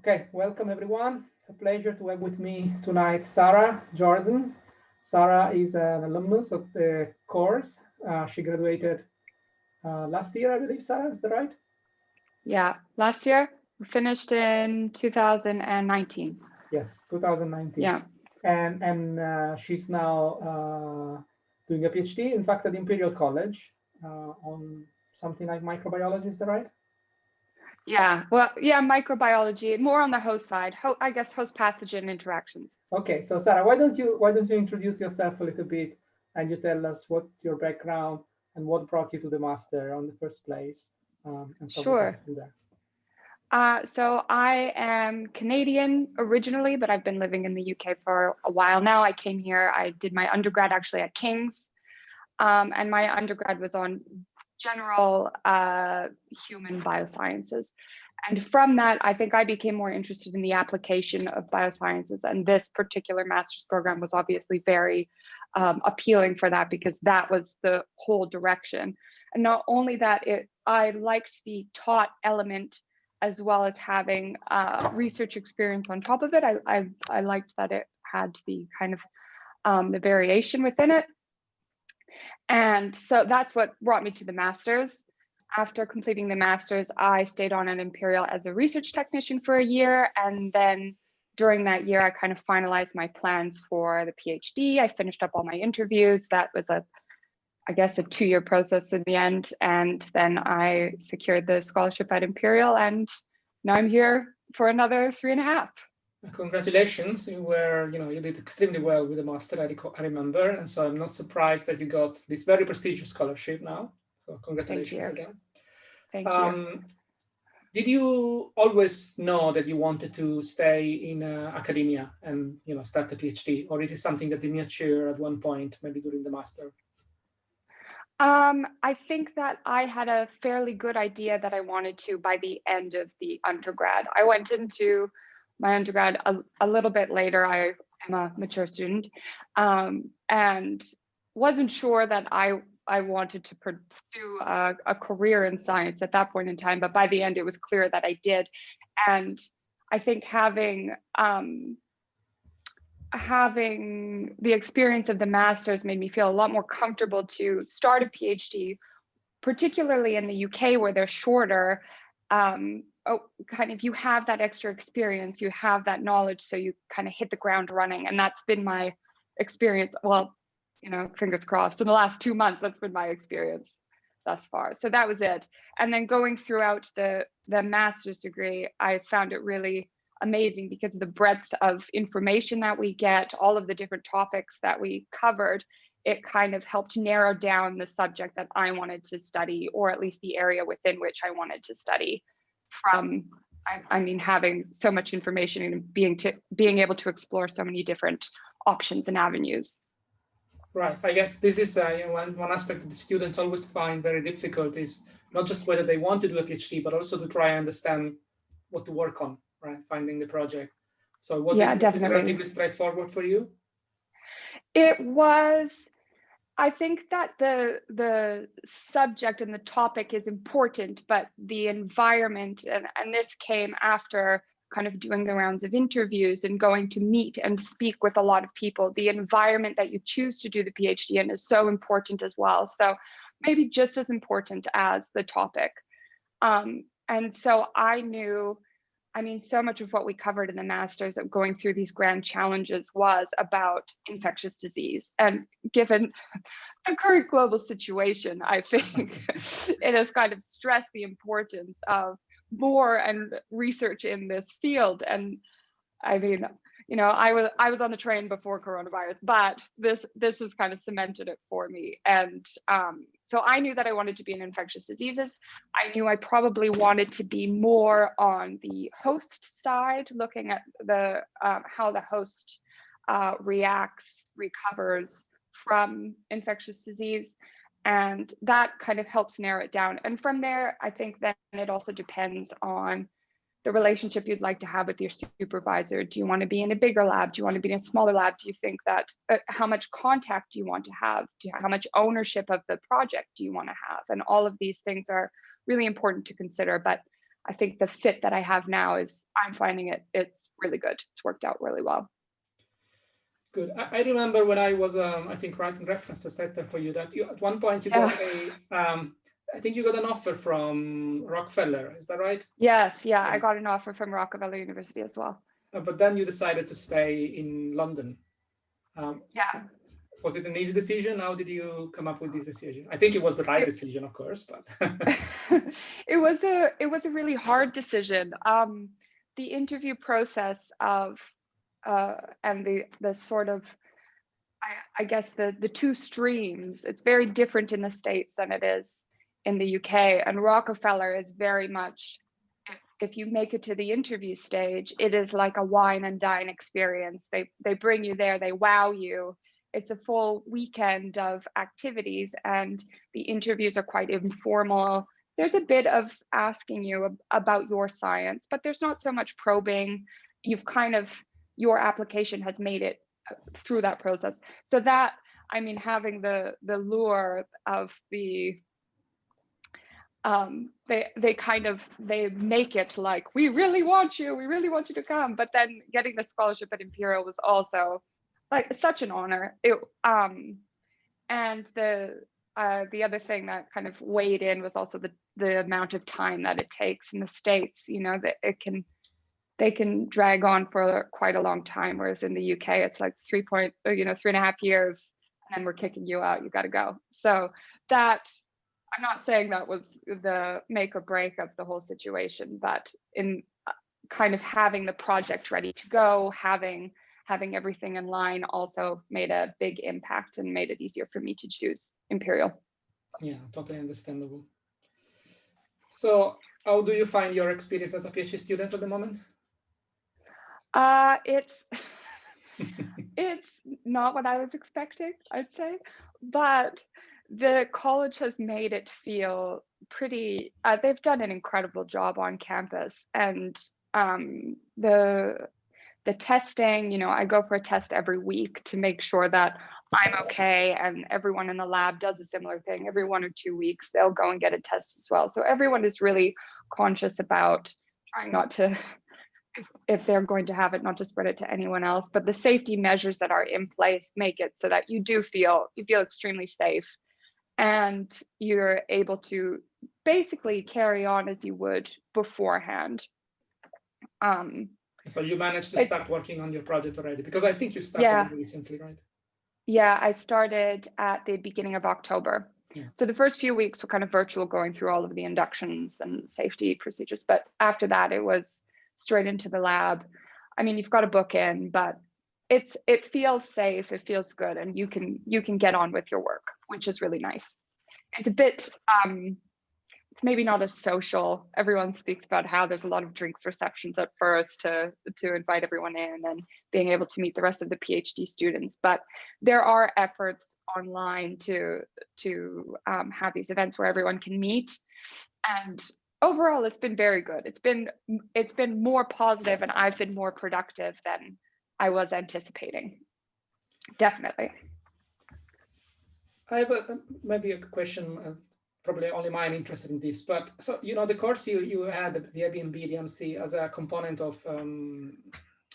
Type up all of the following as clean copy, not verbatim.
Okay, welcome everyone. It's a pleasure to have with me tonight Sarah Jordan. Sarah is an alumnus of the course. She graduated last year, I believe, Sarah, is that right? Yeah, last year we finished in 2019. Yes, 2019. Yeah. And she's now doing a PhD, in fact, at Imperial College on something like microbiology, is that right? Yeah. Well, yeah, microbiology, more on the host side. I guess host pathogen interactions. Okay, so Sarah, why don't you introduce yourself a little bit and you tell us what's your background and what brought you to the master on the first place, and so we take it Sure. from there. So I am Canadian originally, but I've been living in the UK for a while now. I came here, I did my undergrad actually at King's, and my undergrad was on general human biosciences. And from that, I think I became more interested in the application of biosciences. And this particular master's program was obviously very appealing for that because that was the whole direction. And not only that, I liked the taught element as well as having research experience on top of it. I liked that it had the kind of the variation within it. And so that's what brought me to the master's. After completing the master's, I stayed on at Imperial as a research technician for a year. And then during that year, I kind of finalized my plans for the PhD. I finished up all my interviews. That was I guess, a 2-year process in the end. And then I secured the scholarship at Imperial. And now I'm here for another 3.5. Congratulations! You did extremely well with the master. I remember, and so I'm not surprised that you got this very prestigious scholarship now. So Thank congratulations you. again. Thank you. Um, did you always know that you wanted to stay in academia and start a PhD, or is it something that you mature at one point, maybe during the master? I think that I had a fairly good idea that I wanted to by the end of the undergrad. I went into my undergrad a little bit later. I am a mature student, and wasn't sure that I wanted to pursue a career in science at that point in time. But by the end, it was clear that I did. And I think having the experience of the master's made me feel a lot more comfortable to start a PhD, particularly in the UK where they're shorter. Kind of, you have that extra experience, you have that knowledge, so you kind of hit the ground running. And that's been my experience. Well, fingers crossed, in the last 2 months, that's been my experience thus far. So that was it. And then going throughout the master's degree, I found it really amazing because of the breadth of information that we get, all of the different topics that we covered. It kind of helped narrow down the subject that I wanted to study, or at least the area within which I wanted to study. Having so much information and being able to explore so many different options and avenues. Right. So I guess this is one aspect that the students always find very difficult is not just whether they want to do a PhD, but also to try and understand what to work on, right? Finding the project. So was it relatively straightforward for you? It was. I think that the subject and the topic is important, but the environment, and this came after kind of doing the rounds of interviews and going to meet and speak with a lot of people. The environment that you choose to do the PhD in is so important as well. So maybe just as important as the topic. And so I knew, so much of what we covered in the master's of going through these grand challenges was about infectious disease. And given the current global situation, I think it has kind of stressed the importance of more and research in this field. And I was on the train before coronavirus, but this has kind of cemented it for me. And so I knew that I wanted to be in infectious diseases. I knew I probably wanted to be more on the host side, looking at the how the host reacts, recovers from infectious disease. And that kind of helps narrow it down. And from there, I think then it also depends on the relationship you'd like to have with your supervisor. Do you want to be in a bigger lab? Do you want to be in a smaller lab? Do you think that how much contact do you want to have? How much ownership of the project do you want to have? And all of these things are really important to consider. But I think the fit that I have now is, I'm finding it's really good. It's worked out really well. Good. I remember when I was, I think, writing references letter for you, that you, at one point you got I think you got an offer from Rockefeller. Is that right? Yes, yeah, I got an offer from Rockefeller University as well. But then you decided to stay in London. Yeah. Was it an easy decision? How did you come up with this decision? I think it was the right decision, of course, but it was a really hard decision. The interview process of and the sort of, I guess the two streams, it's very different in the States than it is in the UK. And Rockefeller is very much, if you make it to the interview stage, it is like a wine and dine experience. They bring you there, they wow you. It's a full weekend of activities, and the interviews are quite informal. There's a bit of asking you about your science, but there's not so much probing. You've kind of, your application has made it through that process. So that, I mean, having the lure of the, they make it like, we really want you to come. But then getting the scholarship at Imperial was also like such an honor. And the other thing that kind of weighed in was also the amount of time that it takes in the States. You know, that they can drag on for quite a long time, whereas in the UK it's like 3.5 years, and then we're kicking you out. You got to go. So that, I'm not saying that was the make or break of the whole situation, but in kind of having the project ready to go, having everything in line also made a big impact and made it easier for me to choose Imperial. Yeah, totally understandable. So how do you find your experience as a PhD student at the moment? It's not what I was expecting, I'd say, but the college has made it feel pretty, they've done an incredible job on campus, and the testing, you know, I go for a test every week to make sure that I'm okay, and everyone in the lab does a similar thing. Every 1 or 2 weeks, they'll go and get a test as well. So everyone is really conscious about trying not to, if they're going to have it, not to spread it to anyone else. But the safety measures that are in place make it so that you feel extremely safe, and you're able to basically carry on as you would beforehand. So you managed to start working on your project already, because I think you started recently, right? Yeah, I started at the beginning of October. Yeah. So the first few weeks were kind of virtual, going through all of the inductions and safety procedures. But after that, it was straight into the lab. I mean, you've got to book in, but it feels safe, it feels good, and you can get on with your work, which is really nice. It's a bit, it's maybe not as social. Everyone speaks about how there's a lot of drinks receptions at first to invite everyone in, and being able to meet the rest of the PhD students. But there are efforts online to have these events where everyone can meet. And overall, it's been very good. It's been more positive, and I've been more productive than I was anticipating. Definitely. I have maybe a question. Probably only mine interested in this, but so, you know, the course you had, the AB&B MSc, as a component of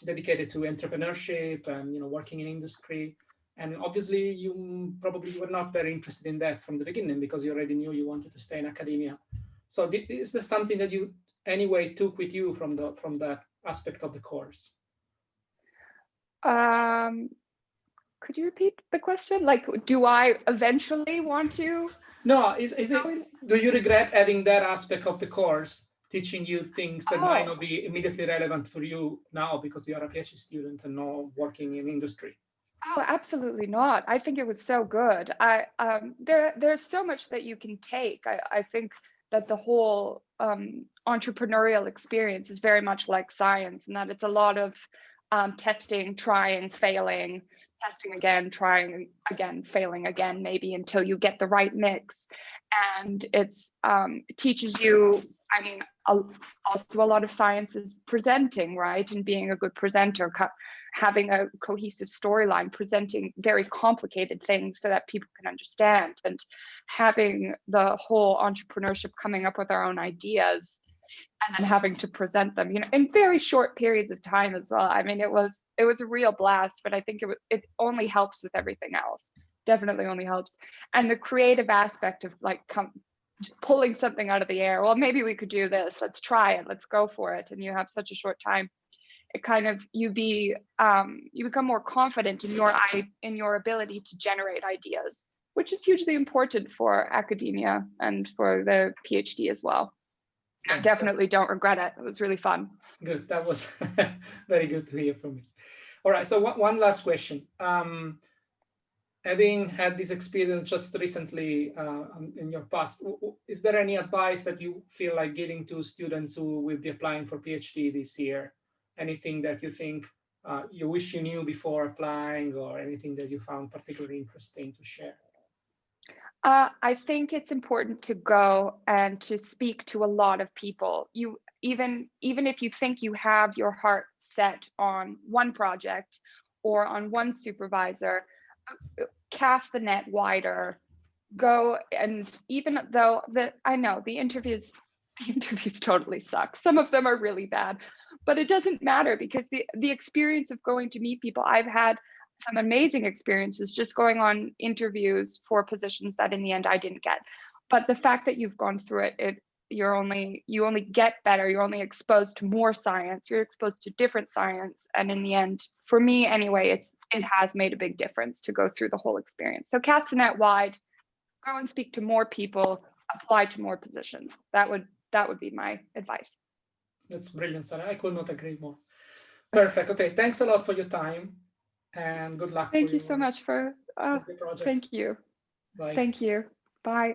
dedicated to entrepreneurship and, you know, working in industry, and obviously you probably were not very interested in that from the beginning, because you already knew you wanted to stay in academia. So is there something that you anyway took with you from that aspect of the course? Could you repeat the question? Like, do I eventually want to? No, do you regret having that aspect of the course teaching you things that might not be immediately relevant for you now because you are a PhD student and not working in industry? Oh, absolutely not. I think it was so good. There's so much that you can take. I think that the whole entrepreneurial experience is very much like science, and that it's a lot of testing, trying, failing, testing again, trying again, failing again, maybe until you get the right mix. And it teaches you, I mean, also a lot of science is presenting, right? And being a good presenter, having a cohesive storyline, presenting very complicated things so that people can understand, and having the whole entrepreneurship, coming up with our own ideas. and then having to present them, in very short periods of time as well. I mean, it was a real blast, but I think it only helps with everything else. Definitely only helps. And the creative aspect of like pulling something out of the air. Well, maybe we could do this. Let's try it. Let's go for it. And you have such a short time. It kind of you become more confident in your ability to generate ideas, which is hugely important for academia and for the PhD as well. I definitely don't regret it. It was really fun. Good. That was very good to hear from you. All right. So one last question. Having had this experience just recently in your past, is there any advice that you feel like giving to students who will be applying for PhD this year? Anything that you think you wish you knew before applying, or anything that you found particularly interesting to share? I think it's important to go and to speak to a lot of people. You even if you think you have your heart set on one project or on one supervisor, cast the net wider. Go, and even though I know the interviews totally suck. Some of them are really bad, but it doesn't matter because the experience of going to meet people, I've had some amazing experiences just going on interviews for positions that in the end I didn't get. But the fact that you've gone through it, you only get better. You're only exposed to more science. You're exposed to different science, and in the end, for me anyway, it has made a big difference to go through the whole experience. So cast the net wide, go and speak to more people, apply to more positions. That would be my advice. That's brilliant, Sarah. I could not agree more. Perfect. Okay, thanks a lot for your time, and good luck. Thank you so much for your project. Thank you. Bye. Thank you. Bye.